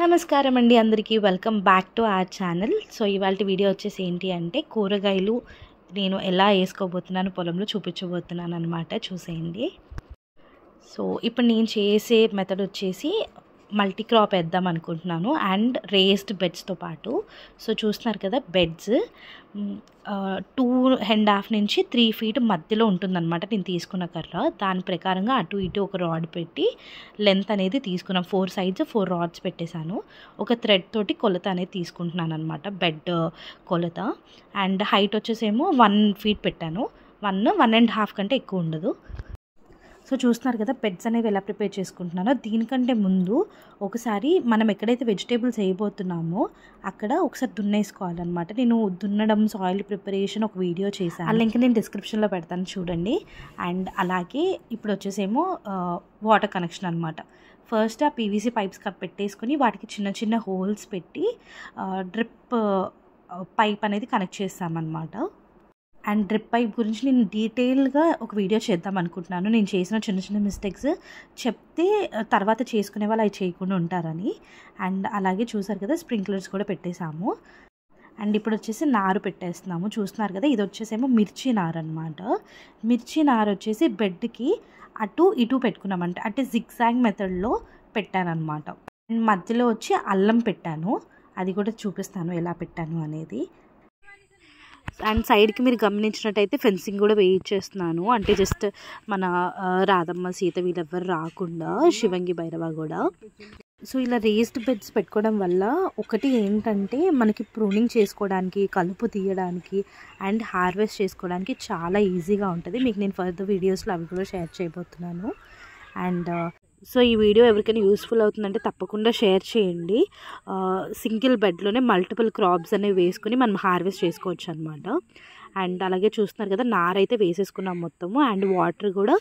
నమస్కారం అండి అందరికీ welcome back to our channel. So ఇవాళ వీడియో వచ్చేసి ఏంటి అంటే కూరగాయలు నేను ఎలా వేసుకోబోతున్నాను పొలంలో చూపించబోతున్నాను అనమాట. చూసేయండి. సో ఇప్పుడు నేను చేసే మెథడ్ వచ్చేసి మల్టీ క్రాప్ వేద్దాం అనుకుంటున్నాను అండ్ రేస్డ్ బెడ్స్తో పాటు. సో చూస్తున్నారు కదా బెడ్స్ 2.5 నుంచి 3 feet మధ్యలో ఉంటుందన్నమాట నేను తీసుకున్న కర్ర. దాని ప్రకారంగా అటు ఇటు ఒక రాడ్ పెట్టి లెంత్ అనేది తీసుకున్నాను. 4 sides 4 rods పెట్టేశాను. ఒక థ్రెడ్ తోటి కొలత అనేది తీసుకుంటున్నాను అనమాట, బెడ్ కొలత. అండ్ హైట్ వచ్చేసేమో 1 feet పెట్టాను. 1.5 కంటే ఎక్కువ ఉండదు. సో చూస్తున్నారు కదా బెడ్స్ అనేవి ఎలా ప్రిపేర్ చేసుకుంటున్నానో. దీనికంటే ముందు ఒకసారి మనం ఎక్కడైతే వెజిటేబుల్స్ వేయబోతున్నామో అక్కడ ఒకసారి దున్నేసుకోవాలన్నమాట. నేను దున్నడం సాయిల్ ప్రిపరేషన్ ఒక వీడియో చేశాను, ఆ లింక్ నేను డిస్క్రిప్షన్లో పెడతాను చూడండి. అండ్ అలాగే ఇప్పుడు వచ్చేసేమో వాటర్ కనెక్షన్ అనమాట. ఫస్ట్ ఆ పీవీసీ పైప్స్ పెట్టేసుకొని వాటికి చిన్న చిన్న హోల్స్ పెట్టి డ్రిప్ పైప్ అనేది కనెక్ట్ చేస్తామన్నమాట. అండ్ డ్రిప్ పైప్ గురించి నేను డీటెయిల్గా ఒక వీడియో చేద్దాం అనుకుంటున్నాను. నేను చేసిన చిన్న చిన్న మిస్టేక్స్ చెప్తే తర్వాత చేసుకునే వాళ్ళు అవి చేయకుండా ఉంటారని. అండ్ అలాగే చూసారు కదా స్ప్రింక్లర్స్ కూడా పెట్టేశాము. అండ్ ఇప్పుడు వచ్చేసి నారు పెట్టేస్తున్నాము. చూస్తున్నారు కదా ఇది వచ్చేసేమో మిర్చి నారు అనమాట. మిర్చి నారు వచ్చేసి బెడ్కి అటు ఇటు పెట్టుకున్నామంటే అంటే జిగ్జాగ్ మెథడ్లో పెట్టానమాట. అండ్ మధ్యలో వచ్చి అల్లం పెట్టాను, అది కూడా చూపిస్తాను ఎలా పెట్టాను అనేది. అండ్ సైడ్కి మీరు గమనించినట్టయితే ఫెన్సింగ్ కూడా వేయించేస్తున్నాను, అంటే జస్ట్ మన రాధమ్మ సీత వీళ్ళెవ్వరు రాకుండా, శివంగి భైరవ కూడా. సో ఇలా రేస్డ్ బెడ్స్ పెట్టుకోవడం వల్ల ఒకటి ఏంటంటే మనకి ప్రూనింగ్ చేసుకోవడానికి, కలుపు తీయడానికి అండ్ హార్వెస్ట్ చేసుకోవడానికి చాలా ఈజీగా ఉంటుంది. మీకు నేను ఫర్దర్ వీడియోస్లో అవి కూడా షేర్ చేయబోతున్నాను. అండ్ సో ఈ వీడియో ఎవరికైనా యూస్ఫుల్ అవుతుందంటే తప్పకుండా షేర్ చేయండి. సింగిల్ బెడ్లోనే మల్టిపుల్ క్రాప్స్ అనేవి వేసుకుని మనం హార్వెస్ట్ చేసుకోవచ్చు అనమాట. అండ్ అలాగే చూస్తున్నారు కదా నారైతే వేసేసుకున్నాం మొత్తము. అండ్ వాటర్ కూడా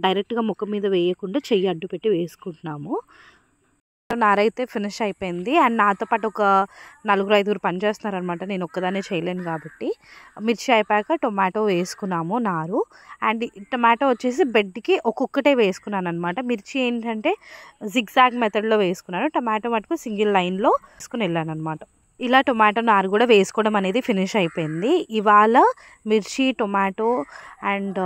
డైరెక్ట్గా ముఖం మీద వేయకుండా చెయ్యి అడ్డు పెట్టి వేసుకుంటున్నాము. నారైతే ఫినిష్ అయిపోయింది. అండ్ నాతో పాటు ఒక 4-5 పనిచేస్తున్నారనమాట, నేను ఒక్కదానే చేయలేను కాబట్టి. మిర్చి అయిపోయాక టొమాటో వేసుకున్నాము నారు. అండ్ టొమాటో వచ్చేసి బెడ్కి ఒక్కొక్కటే వేసుకున్నాను అనమాట. మిర్చి ఏంటంటే జిగ్జాగ్ మెథడ్లో వేసుకున్నాను, టొమాటో మటుకు సింగిల్ లైన్లో వేసుకుని వెళ్ళాను అనమాట. ఇలా టొమాటో నారు కూడా వేసుకోవడం అనేది ఫినిష్ అయిపోయింది. ఇవాళ మిర్చి, టొమాటో అండ్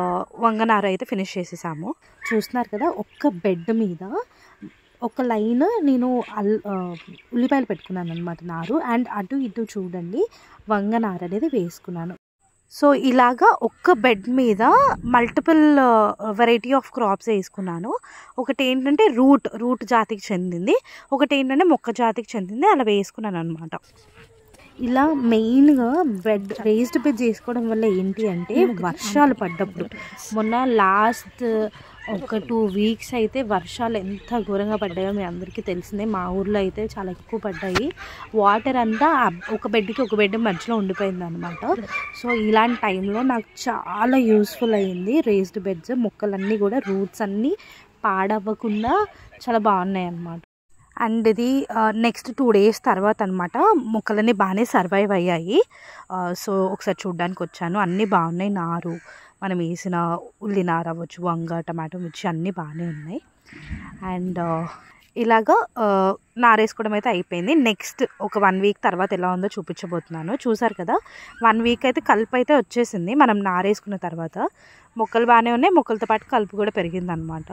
వంగనారు అయితే ఫినిష్ చేసేసాము. చూస్తున్నారు కదా ఒక్క బెడ్ మీద ఒక లైన్ నేను ఉల్లిపాయలు పెట్టుకున్నాను అనమాట నారు. అండ్ అటు ఇటు చూడండి వంగనారు అనేది వేసుకున్నాను. సో ఇలాగా ఒక్క బెడ్ మీద మల్టిపుల్ వెరైటీ ఆఫ్ క్రాప్స్ వేసుకున్నాను. ఒకటి ఏంటంటే రూట్ జాతికి చెందింది, ఒకటి ఏంటంటే మొక్క జాతికి చెందింది, అలా వేసుకున్నాను అనమాట. ఇలా మెయిన్గా రేస్డ్ బెడ్ చేసుకోవడం వల్ల ఏంటి అంటే వర్షాలు పడ్డప్పుడు, మొన్న లాస్ట్ ఒక 2 weeks అయితే వర్షాలు ఎంత ఘోరంగా పడ్డాయో మీ అందరికీ తెలిసిందే. మా ఊర్లో అయితే చాలా ఎక్కువ పడ్డాయి. వాటర్ అంతా ఒక బెడ్కి ఒక బెడ్ మధ్యలో ఉండిపోయింది అనమాట. సో ఇలాంటి టైంలో నాకు చాలా యూస్ఫుల్ అయ్యింది రేస్డ్ బెడ్స్. మొక్కలన్నీ కూడా రూట్స్ అన్నీ పాడవ్వకుండా చాలా బాగున్నాయి అన్నమాట. అండ్ ఇది నెక్స్ట్ 2 days తర్వాత అనమాట. మొక్కలన్నీ బాగానే సర్వైవ్ అయ్యాయి. సో ఒకసారి చూడ్డానికి వచ్చాను, అన్నీ బాగున్నాయి. నారు మనం వేసిన ఉల్లి నారు అవ్వచ్చు, వంగ, టమాటో, మిర్చి అన్నీ బాగానే ఉన్నాయి. అండ్ ఇలాగా నారేసుకోవడం అయితే అయిపోయింది. నెక్స్ట్ ఒక 1 week తర్వాత ఎలా ఉందో చూపించబోతున్నాను. చూసారు కదా 1 week అయితే కలుపు అయితే వచ్చేసింది మనం నారేసుకున్న తర్వాత. మొక్కలు బాగానే ఉన్నాయి, మొక్కలతో పాటు కలుపు కూడా పెరిగింది అనమాట.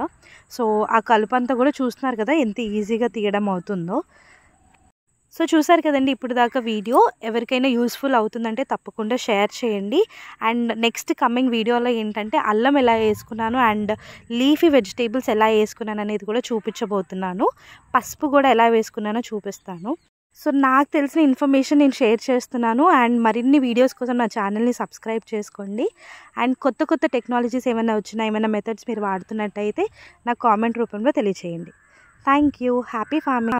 సో ఆ కలుపు అంతా కూడా చూస్తున్నారు కదా ఎంత ఈజీగా తీయడం అవుతుందో. సో చూసారు కదండి ఇప్పుడు దాకా వీడియో. ఎవరికైనా యూస్ఫుల్ అవుతుందంటే తప్పకుండా షేర్ చేయండి. అండ్ నెక్స్ట్ కమింగ్ వీడియోలో ఏంటంటే అల్లం ఎలా వేసుకున్నాను అండ్ లీఫీ వెజిటేబుల్స్ ఎలా వేసుకున్నాను అనేది కూడా చూపించబోతున్నాను. పసుపు కూడా ఎలా వేసుకున్నానో చూపిస్తాను. సో నాకు తెలిసిన ఇన్ఫర్మేషన్ నేను షేర్ చేస్తున్నాను. అండ్ మరిన్ని వీడియోస్ కోసం నా ఛానల్ని సబ్స్క్రైబ్ చేసుకోండి. అండ్ కొత్త టెక్నాలజీస్ ఏమైనా వచ్చినా, ఏమైనా మెథడ్స్ మీరు వాడుతున్నట్టయితే నాకు కామెంట్ రూపంలో తెలియచేయండి. Thank you. Happy farming.